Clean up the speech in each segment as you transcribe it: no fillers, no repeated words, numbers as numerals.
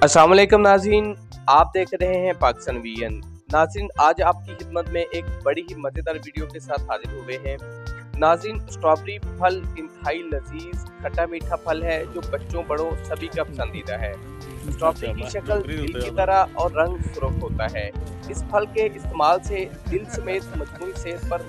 अस्सलाम वालेकुम नाज़रीन, आप देख रहे हैं पाकिस्तान वीएन। नाज़रीन, आज आपकी खिदमत में एक बड़ी ही मज़ेदार वीडियो के साथ हाजिर हुए हैं। नाज़रीन, स्ट्रॉबेरी फल इंतहाई लजीज खट्टा मीठा फल है जो बच्चों बड़ों सभी का पसंदीदा है। स्ट्रॉबेरी की शक्ल दिल की तरह और रंग सुर्ख होता है। इस फल के इस्तेमाल से दिल समेत मजमूई सेहत पर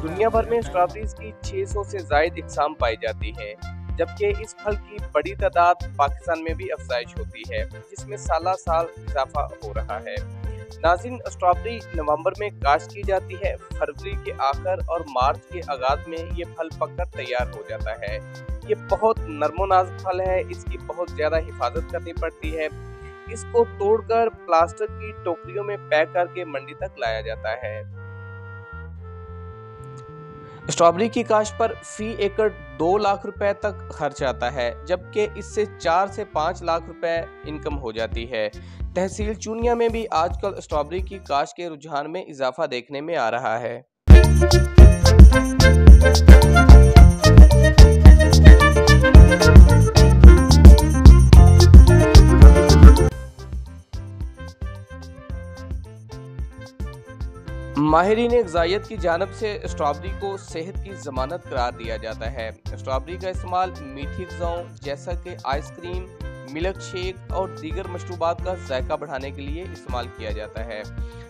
दुनिया भर में स्ट्रॉबेरीज की 600 से ज़ायद इकसाम पाई जाती हैं, जबकि इस फल की बड़ी तादाद पाकिस्तान में भी अफजाइश होती है, जिसमें साल साल इजाफा हो रहा है। नाज़रीन, स्ट्रॉबेरी नवंबर में काश्त की जाती है। फरवरी के आखिर और मार्च के आगाज में ये फल पककर तैयार हो जाता है। ये बहुत नरमो नाजुक फल है, इसकी बहुत ज़्यादा हिफाजत करनी पड़ती है। इसको तोड़कर प्लास्टिक की टोकरियों में पैक करके मंडी तक लाया जाता है। स्ट्रॉबेरी की काश्त पर फी एकड़ 2 लाख रुपए तक खर्च आता है, जबकि इससे 4 से 5 लाख रुपए इनकम हो जाती है। तहसील चूनिया में भी आजकल स्ट्रॉबेरी की काश्त के रुझान में इजाफा देखने में आ रहा है। माहिरीन ग़िज़ाइयत की जानिब से स्ट्रॉबेरी को सेहत की ज़मानत करार दिया जाता है। स्ट्रॉबेरी का इस्तेमाल मीठी ग़िज़ाओं जैसा कि आइसक्रीम, मिल्क शेक और दीगर मशरूबात का जायका बढ़ाने के लिए इस्तेमाल किया जाता है।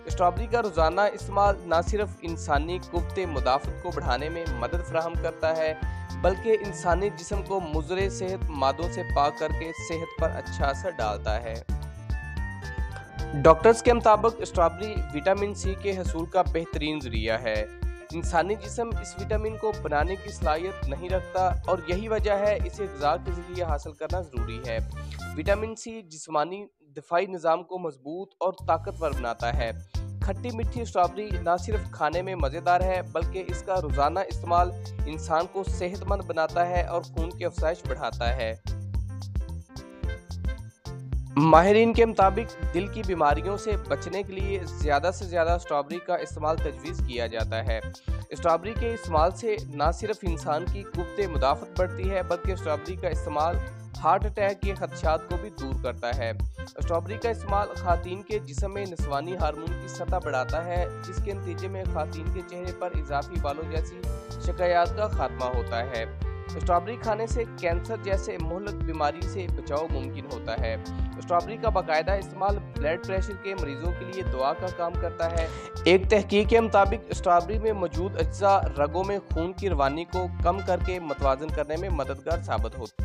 स्ट्रॉबेरी का रोज़ाना इस्तेमाल न सिर्फ इंसानी क़ुव्वत मुदाफ़त को बढ़ाने में मदद फराहम करता है, बल्कि इंसानी जिस्म को मुज़र सेहत मादों से पाक करके सेहत पर अच्छा असर डालता है। डॉक्टर्स के मुताबिक स्ट्रॉबेरी विटामिन सी के हसूल का बेहतरीन ज़रिया है। इंसानी जिस्म इस विटामिन को बनाने की सलाहियत नहीं रखता और यही वजह है इसे ग़िज़ा के ज़रिए हासिल करना ज़रूरी है। विटामिन सी जिस्मानी दिफाई निज़ाम को मजबूत और ताकतवर बनाता है। खट्टी मीठी स्ट्रॉबेरी न सिर्फ खाने में मज़ेदार है, बल्कि इसका रोज़ाना इस्तेमाल इंसान को सेहतमंद बनाता है और खून की अफजाइश बढ़ाता है। माहिरीन के मुताबिक दिल की बीमारियों से बचने के लिए ज़्यादा से ज़्यादा स्ट्रॉबेरी का इस्तेमाल तजवीज़ किया जाता है। स्ट्रॉबेरी के इस्तेमाल से न सिर्फ इंसान की क़ुव्वत मुदाफ़त बढ़ती है, बल्कि स्ट्रॉबेरी का इस्तेमाल हार्ट अटैक के खदशात को भी दूर करता है। स्ट्रॉबेरी का इस्तेमाल ख़ातीन के जिस्म में नस्वानी हार्मोन की सतह बढ़ाता है, जिसके नतीजे में ख़ातीन के चेहरे पर इजाफी बालों जैसी शिकायत का खात्मा होता है। स्ट्रॉबेरी खाने से कैंसर जैसे मुहलक बीमारी से बचाव मुमकिन होता है। स्ट्रॉबेरी का बाकायदा इस्तेमाल ब्लड प्रेशर के मरीजों के लिए दुआ का काम करता है। एक तहकीक के मुताबिक स्ट्रॉबेरी में मौजूद अज्जा रगों में खून की रवानी को कम करके मतवाजन करने में मददगार साबित होती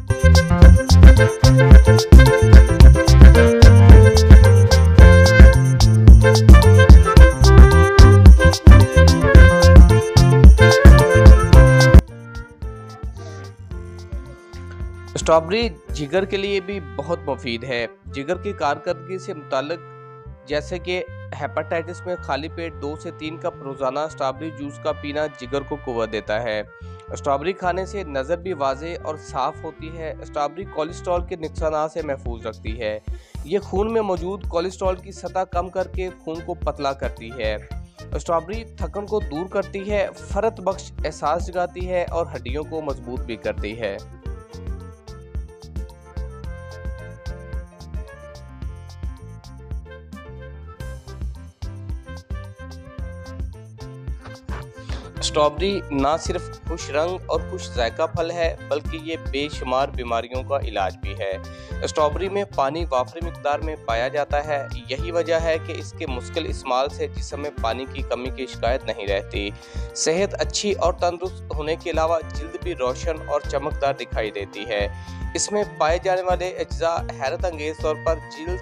स्ट्रॉबेरी जिगर के लिए भी बहुत मुफीद है। जिगर की कारकर्दगी से मुताल्लिक जैसे कि हेपेटाइटिस में खाली पेट 2 से 3 कप रोज़ाना स्ट्रॉबेरी जूस का पीना जिगर को कुव्वत देता है। स्ट्रॉबेरी खाने से नज़र भी वाज़े और साफ़ होती है। स्ट्रॉबेरी कोलेस्ट्रॉल के नुकसान से महफूज रखती है। ये खून में मौजूद कोलेस्ट्रॉल की सतह कम करके खून को पतला करती है। स्ट्रॉबेरी थकन को दूर करती है, फ़रत बख्श एहसास जगाती है और हड्डियों को मजबूत भी करती है। स्ट्रॉबेरी न सिर्फ खुश रंग और खुश जायका फल है, बल्कि ये बेशुमार बीमारियों का इलाज भी है। स्ट्रॉबेरी में पानी वाफरी मिकदार में पाया जाता है। यही वजह है कि इसके मुश्किल इस्तेमाल से जिस्म में पानी की कमी की शिकायत नहीं रहती। सेहत अच्छी और तंदुरुस्त होने के अलावा जल्द भी रोशन और चमकदार दिखाई देती है। इसमें पाए जाने वाले अज्जा हैरत अंगेज तौर पर जल्द,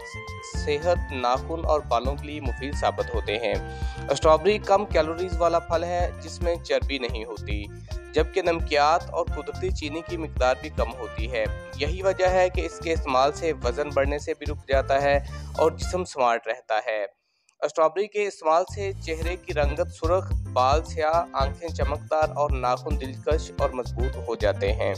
सेहत, नाखून और बालों के लिए मुफीद साबित होते हैं। स्ट्रॉबेरी कम कैलोरीज वाला फल है, जिसमें चर्बी नहीं होती, जबकि नमकियात और कुदरती चीनी की मिकदार भी कम होती है। यही वजह है कि इसके इस्तेमाल से वजन बढ़ने से भी रुक जाता है और जिस्म स्मार्ट रहता है। स्ट्रॉबेरी के इस्तेमाल से चेहरे की रंगत सुर्ख, बाल स्याह, आंखें चमकदार और नाखून दिलकश और मजबूत हो जाते हैं।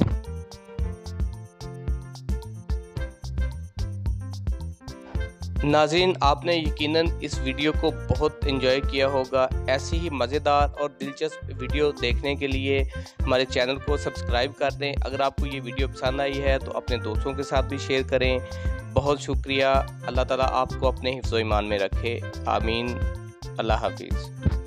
नाज़रीन, आपने यकीनन इस वीडियो को बहुत एंजॉय किया होगा। ऐसी ही मज़ेदार और दिलचस्प वीडियो देखने के लिए हमारे चैनल को सब्सक्राइब कर दें। अगर आपको ये वीडियो पसंद आई है तो अपने दोस्तों के साथ भी शेयर करें। बहुत शुक्रिया। अल्लाह ताला आपको अपने हिफ्ज़-ओ-ईमान में रखे। आमीन। अल्लाह हाफिज़।